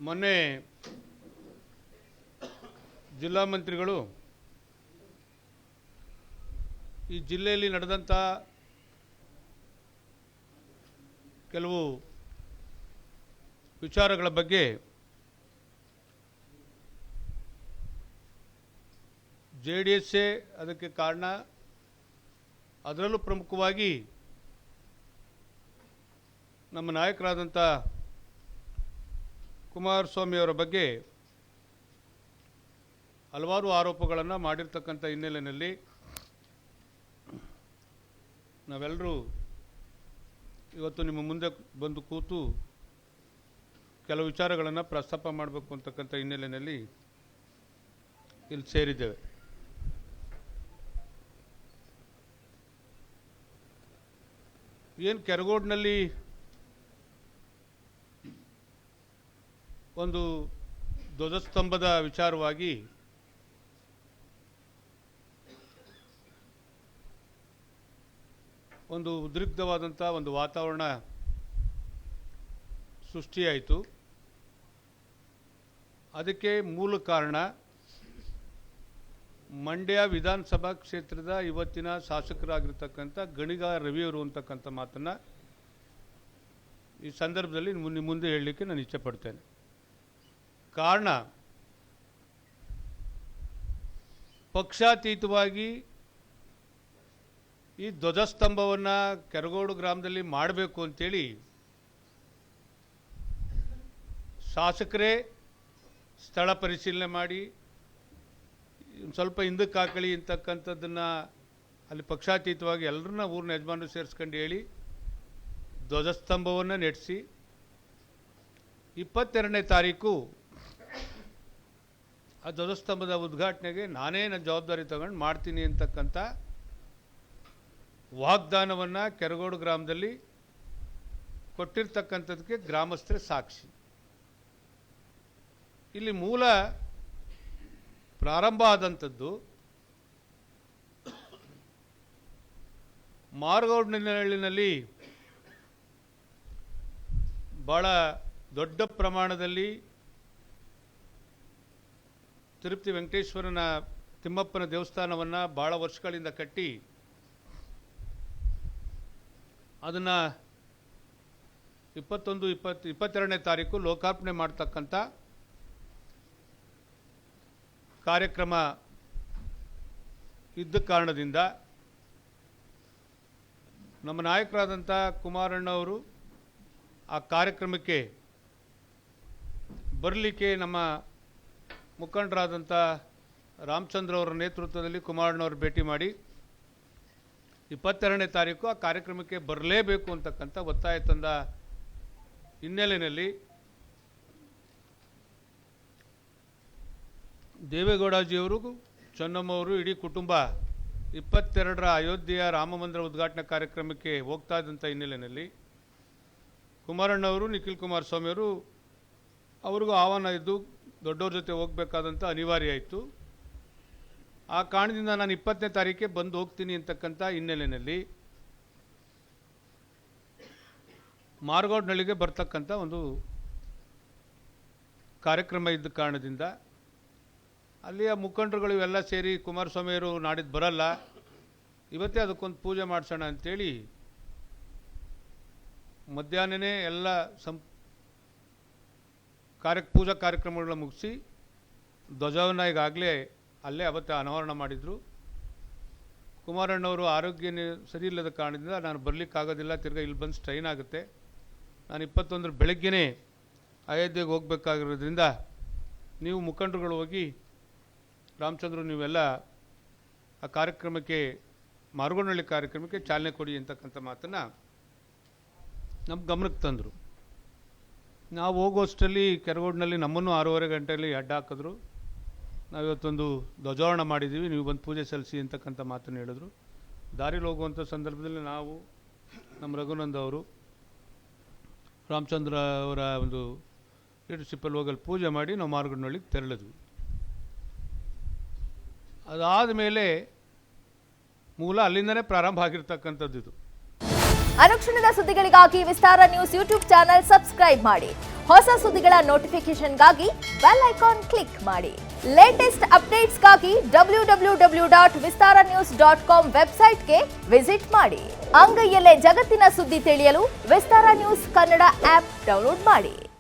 ಮೊನ್ನೆ ಜಿಲ್ಲಾ ಮಂತ್ರಿಗಳು ಈ ಜಿಲ್ಲೆಯಲ್ಲಿ ನಡೆದಂಥ ಕೆಲವು ವಿಚಾರಗಳ ಬಗ್ಗೆ JDS ಅದಕ್ಕೆ ಕಾರಣ, ಅದರಲ್ಲೂ ಪ್ರಮುಖವಾಗಿ ನಮ್ಮ ನಾಯಕರಾದಂಥ ಕುಮಾರಸ್ವಾಮಿ ಅವರ ಬಗ್ಗೆ ಹಲವಾರು ಆರೋಪಗಳನ್ನು ಮಾಡಿರ್ತಕ್ಕಂಥ ಹಿನ್ನೆಲೆಯಲ್ಲಿ ನಾವೆಲ್ಲರೂ ಇವತ್ತು ನಿಮ್ಮ ಮುಂದೆ ಬಂದು ಕೂತು ಕೆಲವು ವಿಚಾರಗಳನ್ನು ಪ್ರಸ್ತಾಪ ಮಾಡಬೇಕು ಅಂತಕ್ಕಂಥ ಹಿನ್ನೆಲೆಯಲ್ಲಿ ಇಲ್ಲಿ ಸೇರಿದ್ದೇವೆ. ಏನು ಕೆರಗೋಡಿನಲ್ಲಿ ಒಂದು ಧ್ವಜಸ್ತಂಭದ ವಿಚಾರವಾಗಿ ಒಂದು ಉದ್ರಿಕ್ತವಾದಂಥ ಒಂದು ವಾತಾವರಣ ಸೃಷ್ಟಿಯಾಯಿತು. ಅದಕ್ಕೆ ಮೂಲ ಕಾರಣ ಮಂಡ್ಯ ವಿಧಾನಸಭಾ ಕ್ಷೇತ್ರದ ಇವತ್ತಿನ ಶಾಸಕರಾಗಿರ್ತಕ್ಕಂಥ ಗಣಿಗ ರವಿಯವರು ಅಂತಕ್ಕಂಥ ಮಾತನ್ನು ಈ ಸಂದರ್ಭದಲ್ಲಿ ಮುಂದೆ ಹೇಳಲಿಕ್ಕೆ ನಾನು ಇಚ್ಛೆ ಪಡ್ತೇನೆ. ಕಾರಣ, ಪಕ್ಷಾತೀತವಾಗಿ ಈ ಧ್ವಜಸ್ತಂಭವನ್ನು ಕೆರಗೋಡು ಗ್ರಾಮದಲ್ಲಿ ಮಾಡಬೇಕು ಅಂತೇಳಿ ಶಾಸಕರೇ ಸ್ಥಳ ಪರಿಶೀಲನೆ ಮಾಡಿ ಸ್ವಲ್ಪ ಹಿಂದಕ್ಕೆ ಹಾಕಳಿ ಅಂತಕ್ಕಂಥದ್ದನ್ನು ಅಲ್ಲಿ ಪಕ್ಷಾತೀತವಾಗಿ ಎಲ್ಲರನ್ನ ಊರಿನ ಯಜಮಾನರು ಸೇರಿಸ್ಕೊಂಡು ಹೇಳಿ ಧ್ವಜಸ್ತಂಭವನ್ನು ನೆಡೆಸಿ 22ನೇ ತಾರೀಕು ಆ ಧ್ವಜಸ್ತಂಭದ ಉದ್ಘಾಟನೆಗೆ ನಾನೇ ನನ್ನ ಜವಾಬ್ದಾರಿ ತಗೊಂಡು ಮಾಡ್ತೀನಿ ಅಂತಕ್ಕಂಥ ವಾಗ್ದಾನವನ್ನು ಕೆರಗೋಡು ಗ್ರಾಮದಲ್ಲಿ ಕೊಟ್ಟಿರ್ತಕ್ಕಂಥದ್ದಕ್ಕೆ ಗ್ರಾಮಸ್ಥರೇ ಸಾಕ್ಷಿ. ಇಲ್ಲಿ ಮೂಲ ಪ್ರಾರಂಭ ಆದಂಥದ್ದು ಮಾರಗೌಡನಹಳ್ಳಿನಲ್ಲಿ ಭಾಳ ದೊಡ್ಡ ಪ್ರಮಾಣದಲ್ಲಿ ತಿರುಪತಿ ವೆಂಕಟೇಶ್ವರನ ತಿಮ್ಮಪ್ಪನ ದೇವಸ್ಥಾನವನ್ನು ಭಾಳ ವರ್ಷಗಳಿಂದ ಕಟ್ಟಿ ಅದನ್ನು 22ನೇ ತಾರೀಕು ಲೋಕಾರ್ಪಣೆ ಮಾಡ್ತಕ್ಕಂಥ ಕಾರ್ಯಕ್ರಮ ಇದ್ದ ಕಾರಣದಿಂದ ನಮ್ಮ ನಾಯಕರಾದಂಥ ಕುಮಾರಣ್ಣವರು ಆ ಕಾರ್ಯಕ್ರಮಕ್ಕೆ ಬರಲಿಕ್ಕೆ ನಮ್ಮ ಮುಖಂಡರಾದಂಥ ರಾಮಚಂದ್ರ ಅವರ ನೇತೃತ್ವದಲ್ಲಿ ಕುಮಾರಣ್ಣವರು ಭೇಟಿ ಮಾಡಿ 22ನೇ ತಾರೀಕು ಆ ಕಾರ್ಯಕ್ರಮಕ್ಕೆ ಬರಲೇಬೇಕು ಅಂತಕ್ಕಂಥ ಒತ್ತಾಯ ತಂದ ಹಿನ್ನೆಲೆಯಲ್ಲಿ ದೇವೇಗೌಡಜಿಯವರು, ಚೆನ್ನಮ್ಮವರು, ಇಡೀ ಕುಟುಂಬ 22ರ ಅಯೋಧ್ಯೆಯ ರಾಮ ಮಂದಿರ ಉದ್ಘಾಟನಾ ಕಾರ್ಯಕ್ರಮಕ್ಕೆ ಹೋಗ್ತಾ ಇದ್ದಂಥ ಹಿನ್ನೆಲೆಯಲ್ಲಿ ಕುಮಾರಣ್ಣವರು, ನಿಖಿಲ್ ಕುಮಾರಸ್ವಾಮಿಯವರು ಅವ್ರಿಗೂ ಆಹ್ವಾನ ಇದ್ದು ದೊಡ್ಡವ್ರ ಜೊತೆ ಹೋಗಬೇಕಾದಂಥ ಅನಿವಾರ್ಯ ಆಯಿತು. ಆ ಕಾರಣದಿಂದ ನಾನು 20ನೇ ತಾರೀಕಿಗೆ ಬಂದು ಹೋಗ್ತೀನಿ ಅಂತಕ್ಕಂಥ ಹಿನ್ನೆಲೆಯಲ್ಲಿ ಮಾರಗೌಡನಹಳ್ಳಿಗೆ ಬರ್ತಕ್ಕಂಥ ಒಂದು ಕಾರ್ಯಕ್ರಮ ಇದ್ದ ಕಾರಣದಿಂದ ಅಲ್ಲಿಯ ಮುಖಂಡರುಗಳು ಇವೆಲ್ಲ ಸೇರಿ ಕುಮಾರಸ್ವಾಮಿಯವರು ನಾಡಿದ್ದು ಬರಲ್ಲ, ಇವತ್ತೇ ಅದಕ್ಕೊಂದು ಪೂಜೆ ಮಾಡಿಸೋಣ ಅಂಥೇಳಿ ಮಧ್ಯಾಹ್ನನೇ ಎಲ್ಲ ಪೂಜಾ ಕಾರ್ಯಕ್ರಮಗಳನ್ನ ಮುಗಿಸಿ ಧ್ವಜವನ್ನು ಈಗಾಗಲೇ ಅಲ್ಲೇ ಅವತ್ತೇ ಅನಾವರಣ ಮಾಡಿದರು. ಕುಮಾರಣ್ಣವರು ಆರೋಗ್ಯ ಸರಿ ಇಲ್ಲದ ಕಾರಣದಿಂದ ನಾನು ಬರಲಿಕ್ಕಾಗೋದಿಲ್ಲ, ತಿರ್ಗಿ ಇಲ್ಲಿ ಬಂದು ಸ್ಟ್ರೈನ್ ಆಗುತ್ತೆ, ನಾನು 21 ಬೆಳಗ್ಗೆನೇ ಅಯೋಧ್ಯೆಗೆ ಹೋಗಬೇಕಾಗಿರೋದ್ರಿಂದ ನೀವು ಮುಖಂಡರುಗಳು ಹೋಗಿ ರಾಮಚಂದ್ರ ನೀವೆಲ್ಲ ಆ ಕಾರ್ಯಕ್ರಮಕ್ಕೆ ಮಾರಗೋಡನಹಳ್ಳಿ ಕಾರ್ಯಕ್ರಮಕ್ಕೆ ಚಾಲನೆ ಕೊಡಿ ಅಂತಕ್ಕಂಥ ಮಾತನ್ನು ನಮ್ಮ ಗಮನಕ್ಕೆ ತಂದರು. ನಾವು ಹೋಗೋಷ್ಟರಲ್ಲಿ ಕೆರಗೋಡಿನಲ್ಲಿ ನಮ್ಮನ್ನು 6:30 ಗಂಟೆಯಲ್ಲಿ ಅಡ್ಡ ಹಾಕಿದ್ರು. ನಾವಿವತ್ತೊಂದು ಧ್ವಜಾರೋಹಣ ಮಾಡಿದ್ದೀವಿ, ನೀವು ಬಂದು ಪೂಜೆ ಸಲ್ಲಿಸಿ ಅಂತಕ್ಕಂಥ ಮಾತನ್ನು ಹೇಳಿದ್ರು. ದಾರಿಲಿ ಹೋಗುವಂಥ ಸಂದರ್ಭದಲ್ಲಿ ನಾವು ನಮ್ಮ ರಘುನಂದ್ ಅವರು ರಾಮಚಂದ್ರ ಅವರ ಒಂದು ಲೀಡರ್ಶಿಪ್ಪಲ್ಲಿ ಹೋಗಲ್ಲಿ ಪೂಜೆ ಮಾಡಿ ನಾವು ಮಾರಗೋಡನಹಳ್ಳಿಗೆ ತೆರಳಿದ್ವಿ. ಅದಾದ ಮೇಲೆ ಮೂಲ ಅಲ್ಲಿಂದನೇ ಪ್ರಾರಂಭ ಆಗಿರ್ತಕ್ಕಂಥದ್ದು ಇದು. ಅನುಕ್ಷಣದ ಸುದ್ದಿಗಳಿಗಾಗಿ ವಿಸ್ತಾರ ನ್ಯೂಸ್ ಯೂಟ್ಯೂಬ್ ಚಾನೆಲ್ ಸಬ್ಸ್ಕ್ರೈಬ್ ಮಾಡಿ. ಹೊಸ ಸುದ್ದಿಗಳ ನೋಟಿಫಿಕೇಶನ್ಗಾಗಿ ಬೆಲ್ ಐಕಾನ್ ಕ್ಲಿಕ್ ಮಾಡಿ. ಲೇಟೆಸ್ಟ್ ಅಪ್ಡೇಟ್ಸ್ಗಾಗಿ www.vistaranews.com ವೆಬ್ಸೈಟ್ಗೆ ವಿಸಿಟ್ ಮಾಡಿ. ಅಂಗೈಯಲ್ಲೇ ಜಗತ್ತಿನ ಸುದ್ದಿ ತಿಳಿಯಲು ವಿಸ್ತಾರ ನ್ಯೂಸ್ ಕನ್ನಡ ಆಪ್ ಡೌನ್ಲೋಡ್ ಮಾಡಿ.